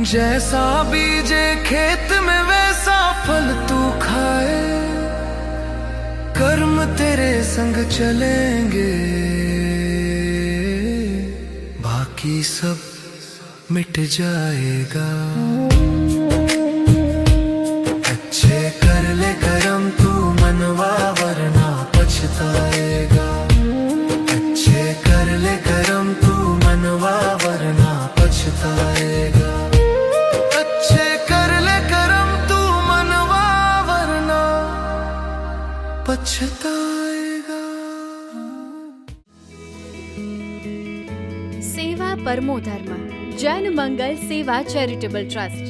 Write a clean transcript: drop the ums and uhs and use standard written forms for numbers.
जैसा बीजे खेत में वैसा फल तू खाए, कर्म तेरे संग चलेंगे, बाकी सब मिट जाएगा। अच्छे कर ले कर्म तू मनवा, वरना पछताएगा। अच्छे कर ले कर्म तू मनवा, वरना पछताएगा। अच्छे कर ले कर्म तू मनवा, वरना पछताएगा। सेवा परमो धर्म, जन मंगल सेवा चैरिटेबल ट्रस्ट।